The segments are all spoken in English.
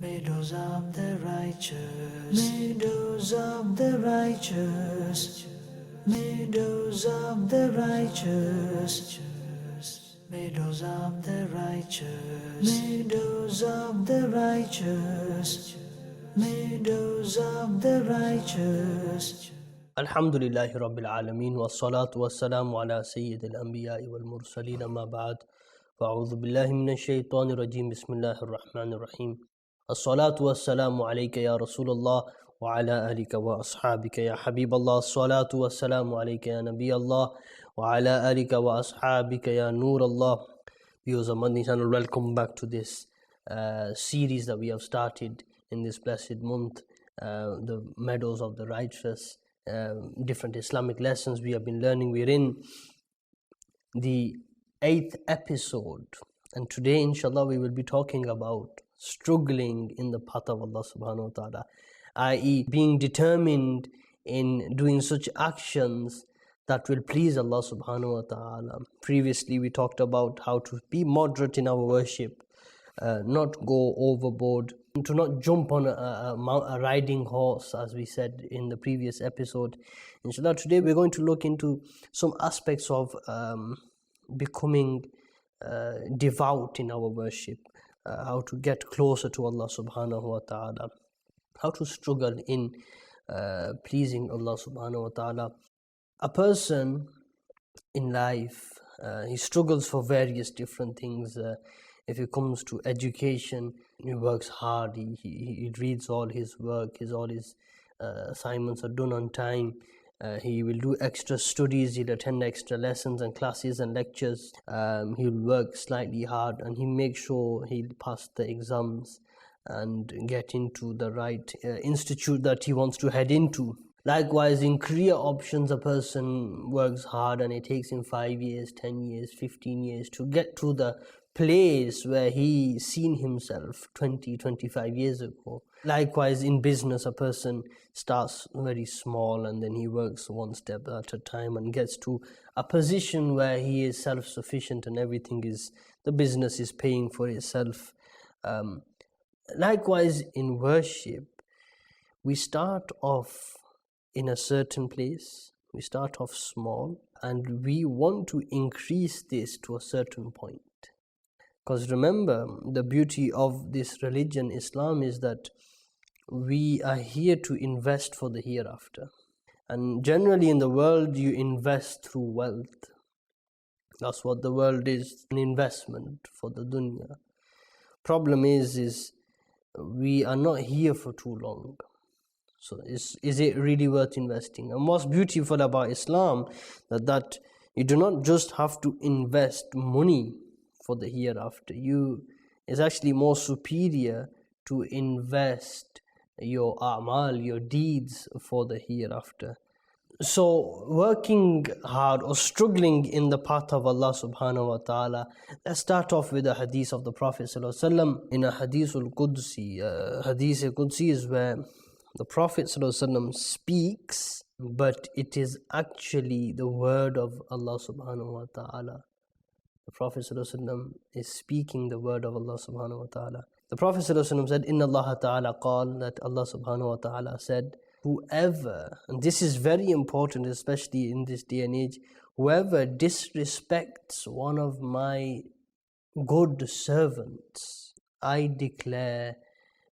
Meadows of the righteous, meadows of the righteous, meadows of the righteous, meadows of the righteous, meadows of the righteous, meadows of the righteous. Alhamdulillahi Rabbil Alameen wa salatu wa salamu ala Sayyidil Anbiya'i wal Mursaleen amma ba'd. Fa'udhu billahi minash shaitanir rajim. Bismillahir Rahmanir Rahim. As-salatu wa salamu alayka ya Rasulullah wa ala alika wa ashabika ya Habiballah. As-salatu wa salamu alayka ya Nabiyallah wa ala alika wa ashabika ya Nurallah. Viewers of Madani Channel, welcome back to this series that we have started in this blessed month, the Meadows of the Righteous. Different Islamic lessons we have been learning. We're in the 8th episode, and today inshallah we will be talking about struggling in the path of Allah subhanahu wa ta'ala, i.e. being determined in doing such actions that will please Allah subhanahu wa ta'ala. Previously we talked about how to be moderate in our worship, not go overboard, to not jump on a riding horse, as we said in the previous episode. Inshallah, today we're going to look into some aspects of becoming devout in our worship, how to get closer to Allah subhanahu wa ta'ala, how to struggle in pleasing Allah subhanahu wa ta'ala. A person in life, he struggles for various different things. If it comes to education, he works hard, he reads all his work, all his assignments are done on time. He will do extra studies, he'll attend extra lessons and classes and lectures. He'll work slightly hard and he makes sure he'll pass the exams and get into the right institute that he wants to head into. Likewise, in career options, a person works hard and it takes him 5 years, 10 years, 15 years to get to the place where he seen himself 20, 25 years ago. Likewise, in business, a person starts very small and then he works one step at a time and gets to a position where he is self-sufficient and everything is, the business is paying for itself. Likewise, in worship, we start off in a certain place, we start off small and we want to increase this to a certain point. Because remember, the beauty of this religion, Islam, is that we are here to invest for the hereafter. And generally in the world, you invest through wealth. That's what the world is, an investment for the dunya. Problem is we are not here for too long. So is it really worth investing? And what's beautiful about Islam, that you do not just have to invest money for the hereafter. It's actually more superior to invest your a'mal, your deeds for the hereafter. So working hard or struggling in the path of Allah subhanahu wa ta'ala, let's start off with a hadith of the Prophet sallallahu alaihi wasallam. In a hadith al-Qudsi, hadith al-Qudsi is where the Prophet ﷺ speaks, but it is actually the word of Allah subhanahu wa ta'ala. The Prophet ﷺ is speaking the word of Allah subhanahu wa ta'ala. The Prophet ﷺ said, Inna Allah ta'ala qal, that Allah subhanahu wa ta'ala said, whoever, and this is very important especially in this day and age, whoever disrespects one of my good servants, I declare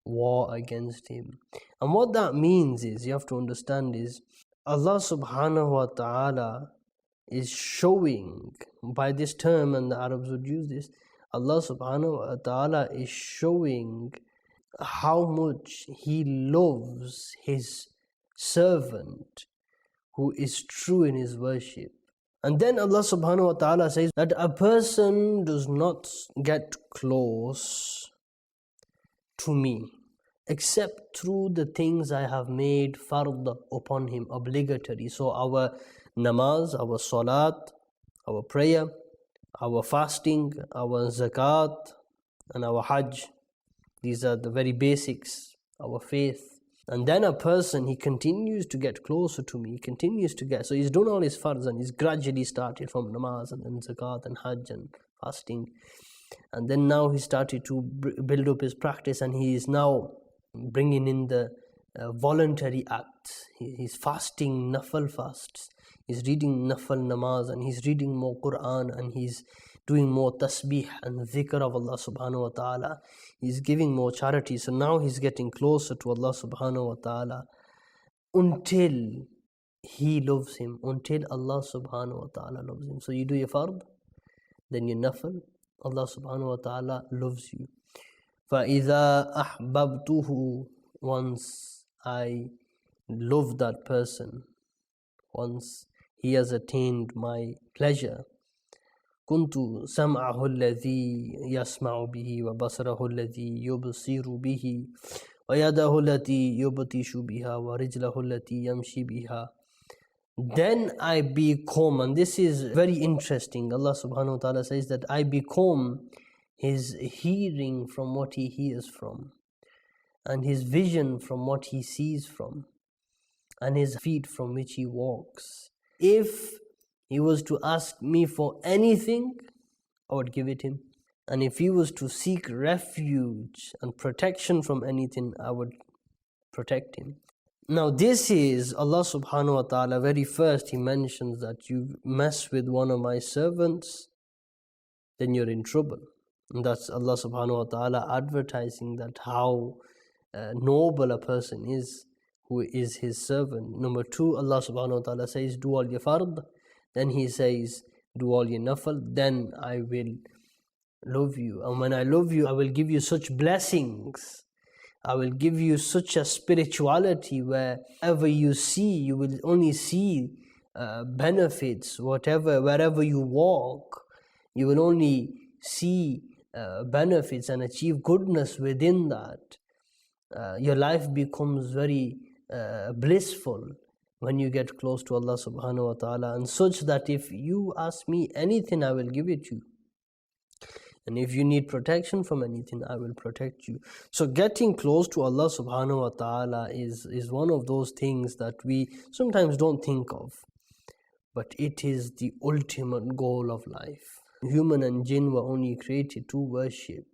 war against him. And what that means is, you have to understand, is Allah subhanahu wa ta'ala is showing, by this term, and the Arabs would use this, Allah subhanahu wa ta'ala is showing how much He loves His servant who is true in his worship. And then Allah subhanahu wa ta'ala says that a person does not get close to me except through the things I have made fard upon him, obligatory. So our namaz, our salat, our prayer, our fasting, our zakat, and our hajj. These are the very basics, our faith. And then a person, he continues to get closer to me, so he's done all his fards and he's gradually started from namaz and then zakat and hajj and fasting. And then now he started to build up his practice, and he is now bringing in the voluntary acts. He's fasting nafal fasts, he's reading nafal namaz, and he's reading more Quran, and he's doing more tasbih and dhikr of Allah subhanahu wa ta'ala. He's giving more charity. So now he's getting closer to Allah subhanahu wa ta'ala until he loves him, until Allah subhanahu wa ta'ala loves him. So you do your fard, then your nafal, Allah subhanahu wa ta'ala loves you. فَإِذَا أَحْبَبْتُهُ, once I love that person, once he has attained my pleasure, كنت سمعه الذي يسمع به وبصره الذي يبصر به ويده التي يبطش بها ورجله التي يمشي بها. Then I become, and this is very interesting, Allah subhanahu wa ta'ala says that I become his hearing from what he hears from, and his vision from what he sees from, and his feet from which he walks. If he was to ask me for anything, I would give it him. And if he was to seek refuge and protection from anything, I would protect him. Now this is Allah subhanahu wa ta'ala. Very first he mentions that you mess with one of my servants, then you're in trouble. And that's Allah subhanahu wa ta'ala advertising that how noble a person is who is his servant. Number two, Allah subhanahu wa ta'ala says, do all your fard. Then he says, do all your nafal, then I will love you. And when I love you, I will give you such blessings. I will give you such a spirituality wherever you see, you will only see benefits. Wherever you walk, you will only see benefits and achieve goodness within that. Your life becomes very blissful when you get close to Allah subhanahu wa ta'ala, and such that if you ask me anything, I will give it you. And if you need protection from anything, I will protect you. So getting close to Allah subhanahu wa ta'ala is one of those things that we sometimes don't think of. But it is the ultimate goal of life. Human and jinn were only created to worship.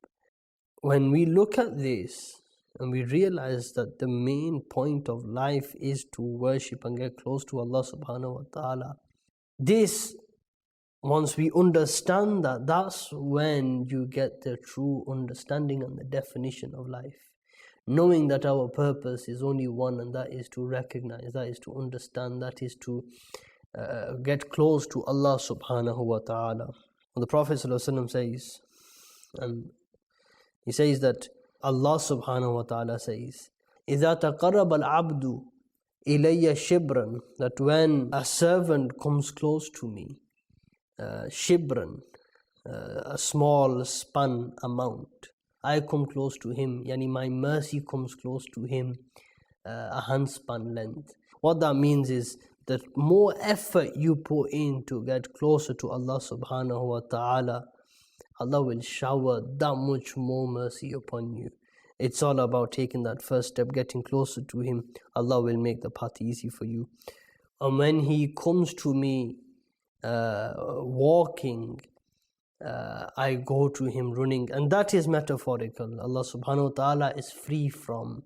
When we look at this, and we realize that the main point of life is to worship and get close to Allah subhanahu wa ta'ala. This, once we understand that, that's when you get the true understanding and the definition of life. Knowing that our purpose is only one, and that is to recognize, that is to understand, that is to get close to Allah subhanahu wa ta'ala. The Prophet ﷺ says, and he says that Allah subhanahu wa ta'ala says, إِذَا تَقَرَّبَ الْعَبْدُ إِلَيَّ شِبْرًا, that when a servant comes close to me, shibran, a small span amount, I come close to him, yani my mercy comes close to him, a handspan length. What that means is that more effort you put in to get closer to Allah subhanahu wa ta'ala, Allah will shower that much more mercy upon you. It's all about taking that first step, getting closer to him. Allah will make the path easy for you. And when he comes to me walking, I go to him running. And that is metaphorical. Allah subhanahu wa ta'ala is free from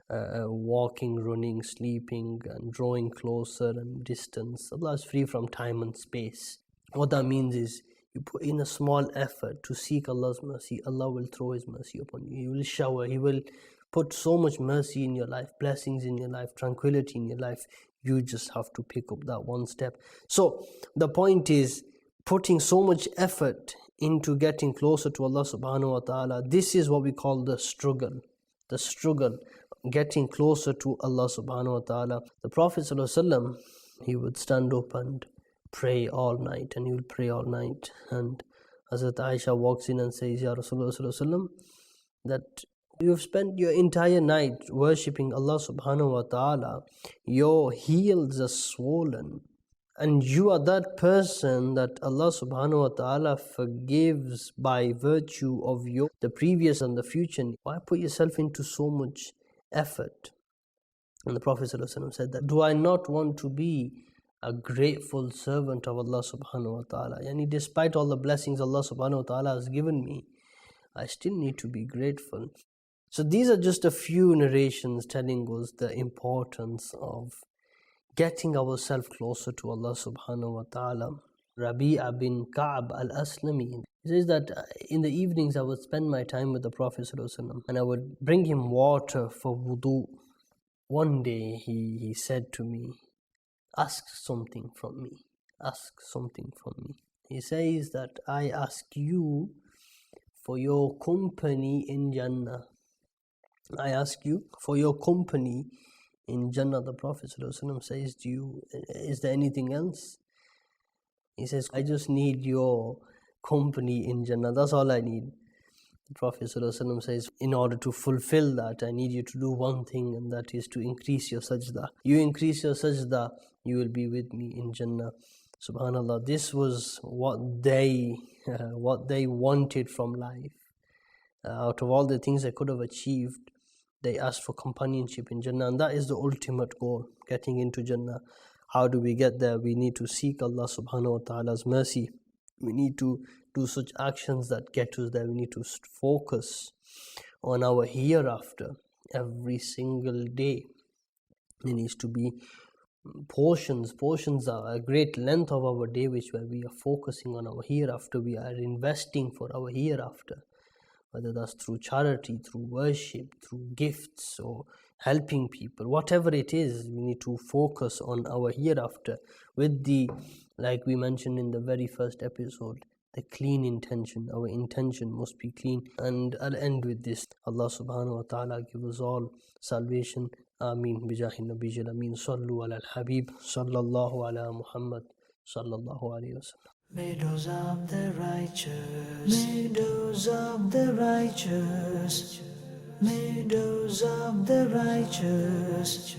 walking, running, sleeping, and drawing closer and distance. Allah is free from time and space. What that means is, you put in a small effort to seek Allah's mercy, Allah will throw His mercy upon you. He will shower, He will put so much mercy in your life, blessings in your life, tranquility in your life. You just have to pick up that one step. So the point is, putting so much effort into getting closer to Allah subhanahu wa ta'ala, this is what we call the struggle. The struggle, getting closer to Allah subhanahu wa ta'ala. The Prophet ﷺ, he would stand up and pray all night, and he will pray all night. And Hazrat Aisha walks in and says, Ya Rasulullah, that you've spent your entire night worshipping Allah subhanahu wa ta'ala, your heels are swollen, and you are that person that Allah subhanahu wa ta'ala forgives by virtue of the previous and the future. Why put yourself into so much effort? And the Prophet ﷺ said that, do I not want to be a grateful servant of Allah subhanahu wa ta'ala? Yani despite all the blessings Allah subhanahu wa ta'ala has given me, I still need to be grateful. So these are just a few narrations telling us the importance of getting ourselves closer to Allah subhanahu wa ta'ala. Rabi'a bin Ka'b al-Aslami, he says that in the evenings I would spend my time with the Prophet ﷺ, and I would bring him water for wudu. One day he said to me, ask something from me. Ask something from me. He says that I ask you for your company in Jannah. I ask you for your company in Jannah. The Prophet ﷺ says to you, is there anything else? He says, I just need your company in Jannah. That's all I need. The Prophet ﷺ says, in order to fulfill that, I need you to do one thing, and that is to increase your sajda. You increase your sajda, you will be with me in Jannah. Subhanallah, this was what they wanted from life. Out of all the things they could have achieved, they asked for companionship in Jannah, and that is the ultimate goal, getting into Jannah. How do we get there? We need to seek Allah subhanahu wa ta'ala's mercy. We need to do such actions that get us there. We need to focus on our hereafter every single day. There needs to be portions are a great length of our day, where we are focusing on our hereafter. We are investing for our hereafter, whether that's through charity, through worship, through gifts, or helping people. Whatever it is, we need to focus on our hereafter with like we mentioned in the very first episode, the clean intention. Our intention must be clean. And I'll end with this. Allah subhanahu wa ta'ala give us all salvation. Ameen. Bijahi Nabiyil Ameen. Sallu ala al-Habib. Sallallahu ala Muhammad. Sallallahu alayhi wa sallam. Meadows of the righteous, meadows of the righteous, meadows of the righteous,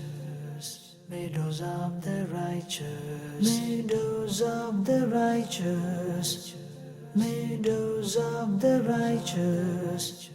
meadows of the righteous, meadows of the righteous, meadows of the righteous.